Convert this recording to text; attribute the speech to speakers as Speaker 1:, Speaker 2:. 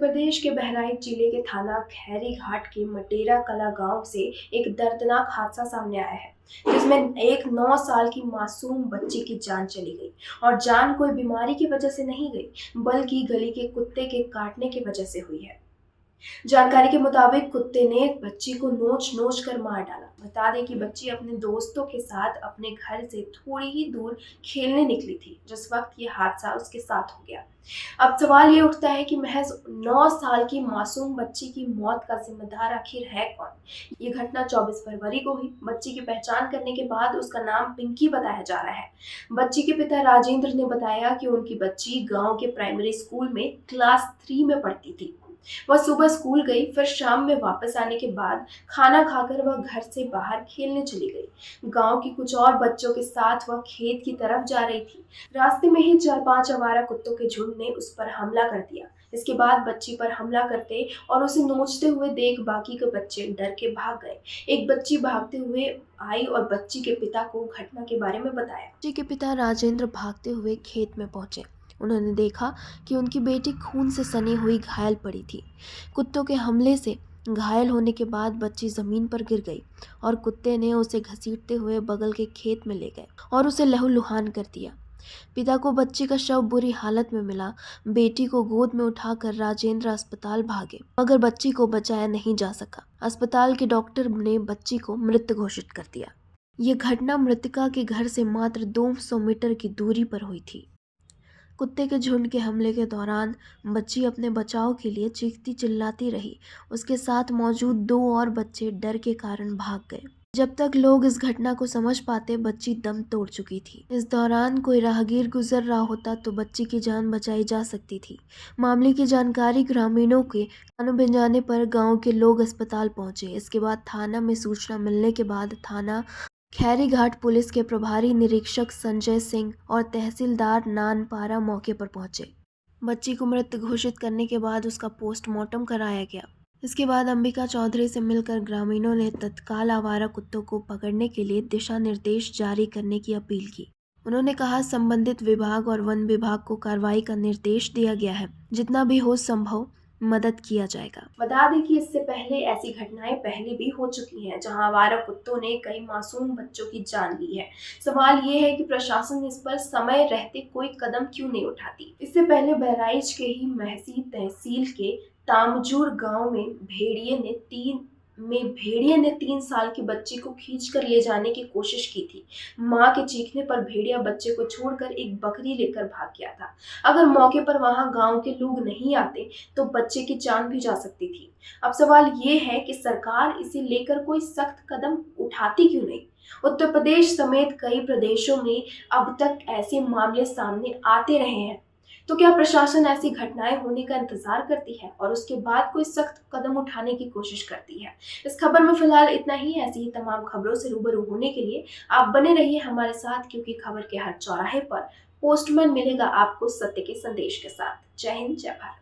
Speaker 1: प्रदेश के बहराइच जिले के थाना खैरी घाट के मटेरा कला गांव से एक दर्दनाक हादसा सामने आया है, जिसमें एक 9 साल की मासूम बच्ची की जान चली गई। और जान कोई बीमारी की वजह से नहीं गई, बल्कि गली के कुत्ते के काटने की वजह से हुई है। जानकारी के मुताबिक कुत्ते ने बच्ची को नोच नोच कर मार डाला। बता दें कि बच्ची अपने दोस्तों के साथ अपने घर से थोड़ी ही दूर खेलने निकली थी, जिस वक्त ये हादसा उसके साथ हो गया। अब सवाल ये उठता है कि महज 9 साल की मासूम बच्ची की मौत का जिम्मेदार आखिर है कौन? ये घटना 24 फरवरी को हुई। बच्ची की पहचान करने के बाद उसका नाम पिंकी बताया जा रहा है। बच्ची के पिता राजेंद्र ने बताया कि उनकी बच्ची गांव के प्राइमरी स्कूल में क्लास 3 में पढ़ती थी। वह सुबह स्कूल गई, फिर शाम में वापस आने के बाद खाना खाकर वह घर से बाहर खेलने चली गई। गांव के कुछ और बच्चों के साथ वह खेत की तरफ जा रही थी। रास्ते में ही 4-5 आवारा कुत्तों के झुंड ने उस पर हमला कर दिया। इसके बाद बच्ची पर हमला करते और उसे नोचते हुए देख बाकी के बच्चे डर के भाग गए। एक बच्ची भागते हुए आई और बच्ची के पिता को घटना के बारे में बताया। बच्ची के पिता राजेंद्र भागते हुए खेत में पहुंचे। उन्होंने देखा कि उनकी बेटी खून से सनी हुई घायल पड़ी थी। कुत्तों के हमले से घायल होने के बाद बच्ची जमीन पर गिर गई और कुत्ते ने उसे घसीटते हुए बगल के खेत में ले गए और उसे लहूलुहान कर दिया। पिता को बच्ची का शव बुरी हालत में मिला। बेटी को गोद में उठाकर राजेंद्र अस्पताल भागे, मगर बच्ची को बचाया नहीं जा सका। अस्पताल के डॉक्टर ने बच्ची को मृत घोषित कर दिया। ये घटना मृतका के घर से मात्र 200 मीटर की दूरी पर हुई थी। कुत्ते के झुंड के हमले के दौरान बच्ची अपने बचाव के लिए चीखती चिल्लाती रही। उसके साथ मौजूद 2 और बच्चे डर के कारण भाग गए। जब तक लोग इस घटना को समझ पाते, बच्ची दम तोड़ चुकी थी। इस दौरान कोई राहगीर गुजर रहा होता तो बच्ची की जान बचाई जा सकती थी। मामले की जानकारी ग्रामीणों के कानों में जाने पर गांव के लोग अस्पताल पहुंचे। इसके बाद थाना में सूचना मिलने के बाद थाना खैरीघाट पुलिस के प्रभारी निरीक्षक संजय सिंह और तहसीलदार नानपारा मौके पर पहुंचे। बच्ची को मृत घोषित करने के बाद उसका पोस्टमार्टम कराया गया। इसके बाद अंबिका चौधरी से मिलकर ग्रामीणों ने तत्काल आवारा कुत्तों को पकड़ने के लिए दिशा निर्देश जारी करने की अपील की। उन्होंने कहा, संबंधित विभाग और वन विभाग को कार्रवाई का निर्देश दिया गया है। जितना भी हो संभव मदद किया जाएगा। बता दें कि इससे पहले ऐसी घटनाएं पहले भी हो चुकी हैं, जहां आवारा कुत्तों ने कई मासूम बच्चों की जान ली है। सवाल ये है कि प्रशासन इस पर समय रहते कोई कदम क्यों नहीं उठाती। इससे पहले बहराइच के ही महसी तहसील के तामजूर गांव में भेड़िए ने 3 साल की बच्ची को खींचकर ले जाने की कोशिश की थी। मां के चीखने पर भेड़िया बच्चे को छोड़कर एक बकरी लेकर भाग गया था। अगर मौके पर वहां गांव के लोग नहीं आते तो बच्चे की जान भी जा सकती थी। अब सवाल ये है कि सरकार इसे लेकर कोई सख्त कदम उठाती क्यों नहीं। उत्तर प्रदेश समेत कई प्रदेशों में अब तक ऐसे मामले सामने आते रहे हैं। तो क्या प्रशासन ऐसी घटनाएं होने का इंतजार करती है और उसके बाद कोई सख्त कदम उठाने की कोशिश करती है? इस खबर में फिलहाल इतना ही। ऐसी ही तमाम खबरों से रूबरू होने के लिए आप बने रहिए हमारे साथ, क्योंकि खबर के हर चौराहे पर पोस्टमैन मिलेगा आपको सत्य के संदेश के साथ। जय हिंद, जय भारत।